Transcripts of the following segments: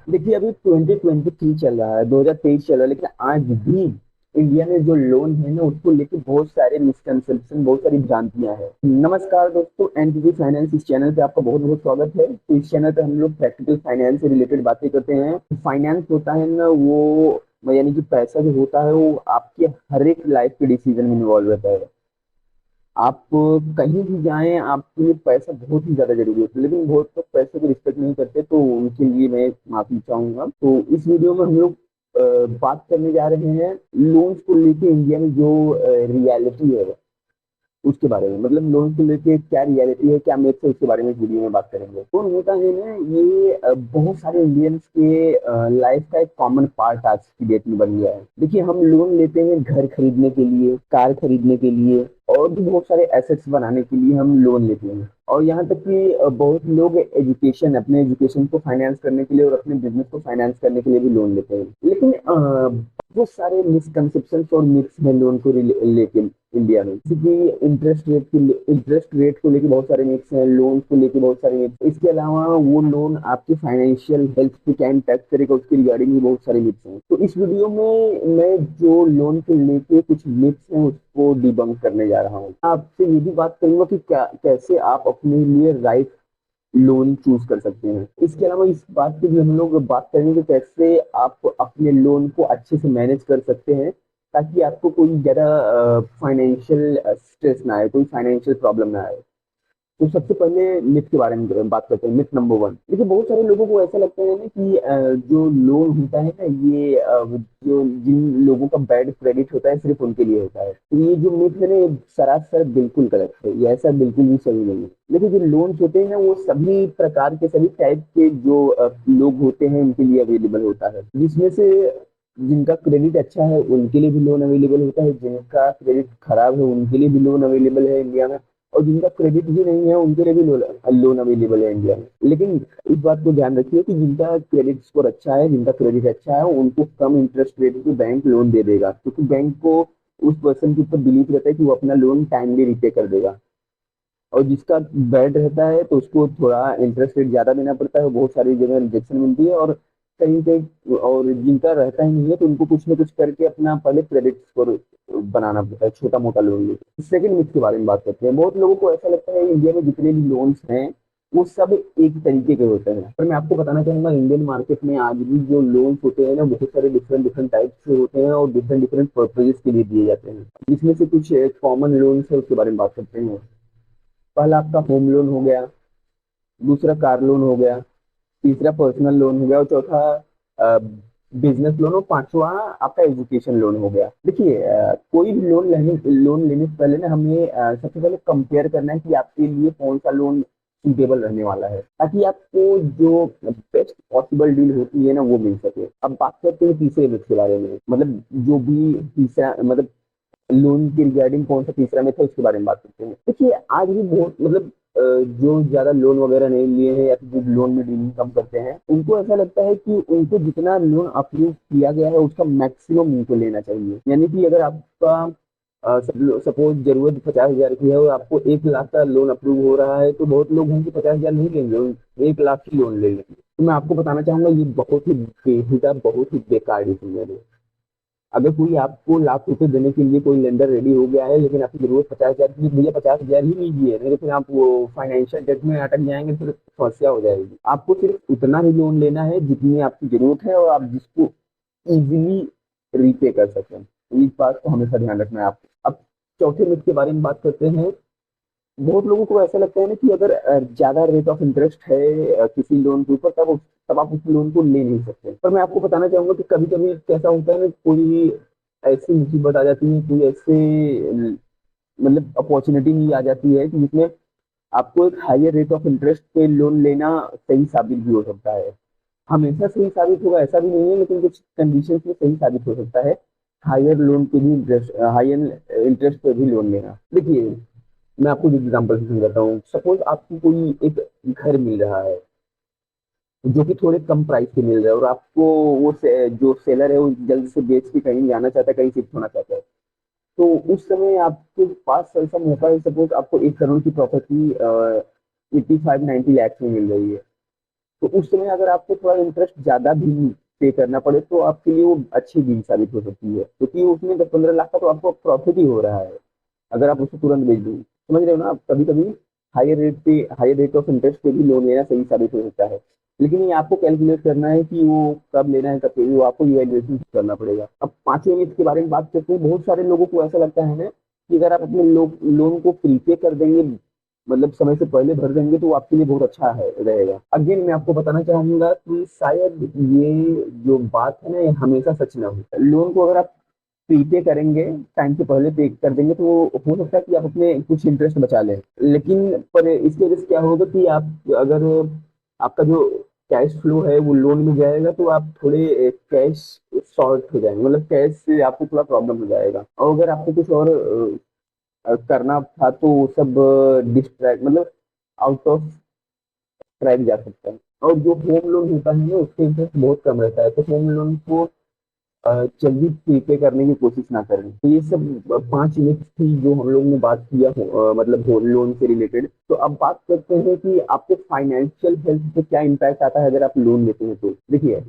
देखिए अभी 2023 चल रहा है, 2023 चल रहा है, लेकिन आज भी इंडिया में जो लोन है ना उसको लेके बहुत सारे मिसकंसेप्शन, बहुत सारी भ्रांतियां हैं। नमस्कार दोस्तों, एनटीजी फाइनेंस इस चैनल पे आपका बहुत बहुत स्वागत है। तो इस चैनल पे हम लोग प्रैक्टिकल फाइनेंस से रिलेटेड बातें करते हैं। फाइनेंस होता है ना वो यानी कि पैसा जो होता है वो आपके हर एक लाइफ के डिसीजन में इन्वॉल्व रहता है। आप कहीं भी जाएं आपके लिए पैसा बहुत ही ज्यादा जरूरी होता है, लेकिन बहुत लोग पैसे को रिस्पेक्ट नहीं करते, तो उनके लिए मैं माफी चाहूंगा। तो इस वीडियो में हम लोग बात करने जा रहे हैं लोन्स को लेके इंडिया में जो रियलिटी है उसके बारे में। मतलब लोन को लेके क्या रियलिटी है, क्या मिथ है, उसके बारे में इस वीडियो में बात करेंगे। लोन होता है ना ये बहुत सारे इंडियंस के लाइफ का एक कॉमन पार्ट आज की डेट में बन गया है। देखिए हम लोन लेते हैं घर खरीदने के लिए, कार खरीदने के लिए, और भी बहुत सारे एसेट्स बनाने के लिए हम लोन लेते हैं। और यहाँ तक कि बहुत लोग एजुकेशन, अपने एजुकेशन को फाइनेंस करने के लिए और अपने बिजनेस को फाइनेंस करने के लिए भी लोन लेते हैं। लेकिन बहुत सारे मिसकंसेप्शन और मिथ्स हैं लोन को लेके इंडिया में। जैसे कि इंटरेस्ट रेट को लेके बहुत सारे मिथ्स हैं, लोन को लेके बहुत सारे मिथ्स। इसके अलावा वो लोन आपकी फाइनेंशियल हेल्थ पे क्या इम्पैक्ट करेगा उसके रिगार्डिंग भी बहुत सारे मिथ्स हैं। तो इस वीडियो में मैं जो लोन को लेके कुछ मिथ्स हैं उसको डिबंक करने जा रहा हूँ। आपसे ये भी बात करूंगा कि क्या कैसे आप अपने लिए राइट लोन चूज कर सकते हैं। इसके अलावा इस बात की भी हम लोग बात करेंगे कि कैसे आप अपने लोन को अच्छे से मैनेज कर सकते हैं, ताकि आपको कोई ज्यादा फाइनेंशियल स्ट्रेस ना आए, कोई फाइनेंशियल प्रॉब्लम ना आए। तो सबसे पहले मिथ के बारे में बात करते हैं। मिथ नंबर वन, देखिए बहुत सारे लोगों को ऐसा लगता है ना कि जो लोन होता है ना ये जो जिन लोगों का बैड क्रेडिट होता है सिर्फ उनके लिए होता है। तो ये जो मिथ है ना ये सरासर बिल्कुल गलत है, ये ऐसा बिल्कुल भी सही नहीं है। देखिए जो लोन्स होते हैं ना वो सभी प्रकार के, सभी टाइप के जो लोग होते हैं उनके लिए अवेलेबल होता है, जिसमें से जिनका क्रेडिट अच्छा है उनके लिए भी लोन अवेलेबल होता है, जिनका क्रेडिट खराब है उनके लिए भी लोन अवेलेबल है इंडिया में, और जिनका क्रेडिट भी नहीं है उनके लिए भी लोन अवेलेबल है इंडिया में। लेकिन इस बात को ध्यान रखिए कि जिनका क्रेडिट स्कोर अच्छा है, जिनका क्रेडिट अच्छा है, उनको कम इंटरेस्ट रेट पे बैंक लोन दे देगा, क्योंकि बैंक को उस पर्सन के ऊपर बिलीव रहता है कि वो अपना लोन टाइमली रिपे कर देगा। और जिसका बैड रहता है तो उसको थोड़ा इंटरेस्ट रेट ज्यादा देना पड़ता है, बहुत सारी जगह रिजेक्शन मिलती है, और कहीं कहीं, और जिनका रहता ही नहीं है तो उनको कुछ ना कुछ करके अपना पहले क्रेडिट स्कोर बनाना पड़ता है, छोटा मोटा लोन लेके। सेकंड मिथ के बारे में बात करते हैं। बहुत लोगों को ऐसा लगता है इंडिया में जितने भी लोन्स हैं वो सब एक तरीके के होते हैं, पर मैं आपको बताना चाहूंगा इंडियन मार्केट में आज भी जो लोन्स होते हैं ना बहुत सारे डिफरेंट डिफरेंट टाइप्स के होते हैं और डिफरेंट डिफरेंट पर्पजेस के लिए दिए जाते हैं। जिसमें से कुछ कॉमन लोन्स है उसके बारे में बात करते हैं। पहला आपका होम लोन हो गया, दूसरा कार लोन हो गया, तीसरा पर्सनल लोन हो गया, और चौथा बिजनेस लोन, और पांचवा आपका एजुकेशन लोन हो गया। देखिए कोई भी लोन लेने से पहले ना हमें सबसे पहले कंपेयर करना है कि आपके लिए कौन सा लोन सूटेबल रहने वाला है, ताकि आपको जो बेस्ट पॉसिबल डील होती है ना वो मिल सके। अब बात करते हैं तीसरे विषय के बारे में, मतलब जो भी तीसरा, मतलब लोन के रिगार्डिंग कौन सा तीसरा में था उसके बारे में बात करते हैं। देखिए आज भी बहुत, मतलब जो ज्यादा लोन वगैरह नहीं लिए हैं या फिर जो लोन में डीलिंग कम करते हैं उनको ऐसा लगता है कि उनको जितना लोन अप्रूव किया गया है उसका मैक्सिमम उनको लेना चाहिए। यानी कि अगर आपका सपोज जरूरत 50,000 की है और आपको 1 लाख का लोन अप्रूव हो रहा है, तो बहुत लोग हैं कि 50,000 नहीं लेंगे, 1 लाख की लोन ले लेंगे। तो मैं आपको बताना चाहूंगा ये बहुत ही बेहुदा, बहुत ही बेकार डिसीजन है। अगर कोई आपको लाख रुपए देने के लिए कोई लेंडर रेडी हो गया है, लेकिन आपकी जरूरत 50,000 की, भैया 50,000 ही लीजिए, नहीं तो फिर आप वो फाइनेंशियल डेट में अटक जाएंगे, फिर समस्या हो जाएगी। आपको सिर्फ उतना ही लोन लेना है जितनी आपकी जरूरत है और आप जिसको इजीली रीपे कर सकें। इस बात को हमेशा ध्यान रखना है आपको। अब चौथे मिथ के बारे में बात करते हैं। बहुत लोगों को ऐसा लगता है ना कि अगर ज्यादा रेट ऑफ इंटरेस्ट है किसी लोन के ऊपर, तब आप उस लोन को ले नहीं सकते। पर मैं आपको बताना चाहूंगा कि कभी कभी कैसा होता है ना, कोई ऐसी मुसीबत आ जाती है, कोई ऐसे मतलब अपॉर्चुनिटी नहीं आ जाती है कि जिसमें आपको एक हायर रेट ऑफ इंटरेस्ट पे लोन लेना सही साबित भी हो सकता है। हमेशा सही साबित होगा ऐसा भी नहीं है, लेकिन कुछ कंडीशन में सही साबित हो सकता है हायर लोन पे भी इंटरेस्ट, हायर इंटरेस्ट पे भी लोन लेना। देखिए मैं आपको एक एग्जांपल से समझाता हूँ। सपोज आपको कोई एक घर मिल रहा है जो कि थोड़े कम प्राइस पे मिल रहा है, और आपको जो सेलर है वो जल्द से बेच के कहीं जाना चाहता है, कहीं शिफ्ट होना चाहता है। तो उस समय आपके पास ऐसा मौका है, सपोज आपको 1 करोड़ की प्रॉपर्टी 85-90 लाख में मिल रही है। तो उस समय अगर आपको थोड़ा इंटरेस्ट ज्यादा भी पे करना पड़े तो आपके लिए वो अच्छी डील साबित हो सकती है, क्योंकि उसमें 10-15 लाख का तो आपको प्रॉफिट ही हो रहा है अगर आप उसको तुरंत बेच दो। समझ रहे हो ना आप? कभी कभी हायर रेट ऑफ इंटरेस्ट पे भी लोन लेना सही साबित हो सकता है, लेकिन ये आपको कैलकुलेट करना है कि वो कब लेना है, कब वो आपको इवैल्यूएशन करना पड़ेगा। अब पांचवें मिथ के बारे में बात करते हैं। बहुत सारे लोगों को ऐसा लगता है ना कि अगर आप अपने लोन को प्रीपे कर देंगे, मतलब समय से पहले भर देंगे, तो वो आपके लिए बहुत अच्छा है रहेगा। अगेन मैं आपको बताना चाहूंगा कि शायद ये जो बात है ना, ये हमेशा सच ना हो। लोन को अगर आप प्रीपे करेंगे, टाइम से पहले पे कर देंगे, तो वो हो सकता है कि आप अपने कुछ इंटरेस्ट बचा लें, लेकिन पर इसकी वजह से क्या होगा कि आप अगर आपका जो कैश फ्लो है वो लोन में जाएगा, तो आप थोड़े कैश शॉर्ट हो जाएंगे, मतलब कैश से आपको थोड़ा प्रॉब्लम हो जाएगा। और अगर आपको कुछ और करना था तो वो सब डिस्ट्रैक्ट, मतलब आउट ऑफ ट्रैक जा सकता है। और जो होम लोन होता है ना, उसके इंटरेस्ट बहुत कम रहता है, तो होम लोन को जल्दी प्रीपे करने की कोशिश ना करें। तो ये सब 5 मिनट थी जो हम लोग ने बात किया मतलब होम लोन से रिलेटेड। तो अब बात करते हैं कि आपके फाइनेंशियल हेल्थ पे क्या इम्पैक्ट आता है अगर आप लोन लेते हैं। तो देखिए,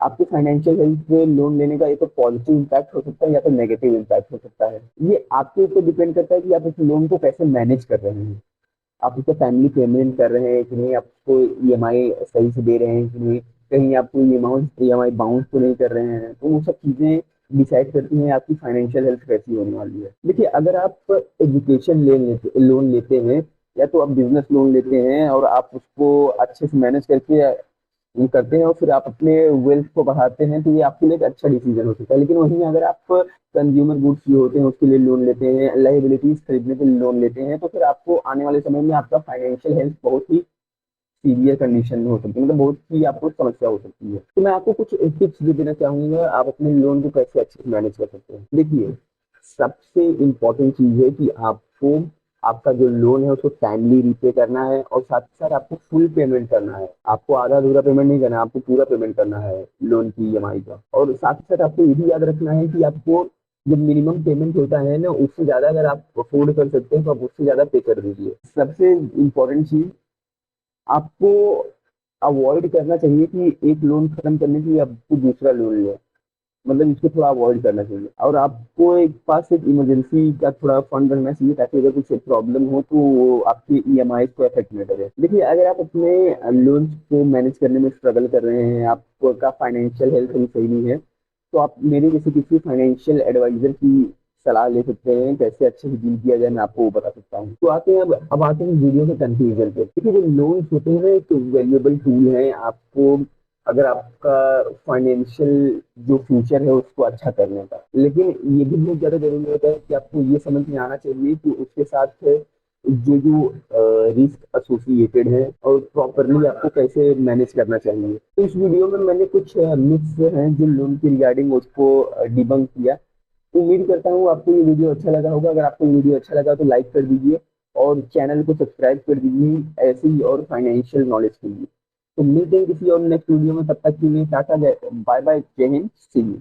आपके फाइनेंशियल हेल्थ पे लोन लेने का ये तो पॉजिटिव इम्पैक्ट हो सकता है या तो नेगेटिव इम्पैक्ट हो सकता है। ये आपके ऊपर डिपेंड करता है कि आप उस लोन को कैसे मैनेज कर रहे हैं। आप उसका फैमिली पेमेंट कर रहे हैं कि नहीं, आपको ईएमआई सही से दे रहे हैं कि नहीं, कहीं आपको ईएमआई बाउंस तो नहीं कर रहे हैं। तो वो सब चीजें डिसाइड करती हैं आपकी फाइनेंशियल हेल्थ कैसी होने वाली है। देखिए, अगर आप एजुकेशन लोन लेते हैं, या तो आप बिजनेस लोन लेते हैं और आप उसको अच्छे से मैनेज करके ये करते हैं और फिर आप अपने वेल्थ को बढ़ाते हैं, तो ये आपके लिए एक अच्छा डिसीजन हो सकता है। लेकिन वहीं अगर आप कंज्यूमर गुड्स जो होते हैं उसके लिए लोन लेते हैं, लाइबिलिटीज खरीदने के लिए लोन लेते हैं, तो फिर आपको आने वाले समय में आपका फाइनेंशियल हेल्थ बहुत ही सीवियर कंडीशन में हो सकती है, मतलब बहुत ही आपको समस्या हो सकती है। तो मैं आपको कुछ टिप्स भी देना चाहूंगा, आप अपने लोन को कैसे अच्छे से मैनेज कर सकते हैं। देखिए, सबसे इम्पोर्टेंट चीज है कि आपको आपका जो लोन है उसको टाइमली रीपे करना है, और साथ ही साथ आपको फुल पेमेंट करना है। आपको आधा अधूरा पेमेंट नहीं करना है, आपको पूरा पेमेंट करना है लोन की ईएमआई का। और साथ ही साथ आपको ये भी याद रखना है कि आपको जो मिनिमम पेमेंट होता है ना, उससे ज्यादा अगर आप अफोर्ड कर सकते हैं तो आप उससे ज्यादा पे कर दीजिए। सबसे इम्पोर्टेंट चीज, आपको अवॉइड करना चाहिए कि एक लोन खत्म करने के लिए आपको दूसरा लोन ले, मतलब इसको थोड़ा अवॉइड करना चाहिए। और आपको एक पास एक इमरजेंसी का थोड़ा फंड रखना चाहिए, ताकि अगर कुछ प्रॉब्लम हो तो वो आपकी ईएमआई को अफेक्ट न करे। देखिए, अगर आप अपने लोन को मैनेज करने में स्ट्रगल कर रहे हैं, आपका फाइनेंशियल हेल्थ भी सही नहीं है, तो आप मेरे जैसे किसी फाइनेंशियल एडवाइजर की सलाह ले सकते हैं। कैसे अच्छे से डील किया जाए मैं आपको वो बता सकता हूँ। तो आते हैं अब आते हैं वीडियो के कंक्लूजन पे। देखिए, जो लोन्स होते हैं एक वैल्यूएबल टूल है आपको, अगर आपका फाइनेंशियल जो फ्यूचर है उसको अच्छा करने का। लेकिन ये भी बहुत ज्यादा जरूरी होता है कि आपको ये समझ में आना चाहिए कि उसके साथ जो जो रिस्क एसोसिएटेड है और प्रॉपरली आपको कैसे मैनेज करना चाहिए। तो इस वीडियो में मैंने कुछ मिथ्स हैं जो लोन की रिगार्डिंग उसको डिबंक किया। उम्मीद करता हूँ आपको ये वीडियो अच्छा लगा होगा। अगर आपको ये वीडियो अच्छा लगा तो लाइक कर दीजिए और चैनल को सब्सक्राइब कर दीजिए ऐसी ही और फाइनेंशियल नॉलेज के लिए। तो मिलते हैं किसी और नेक्स्ट वीडियो में, तब तक के लिए टाटा, बाय बाय, जय हिंद, सी यू।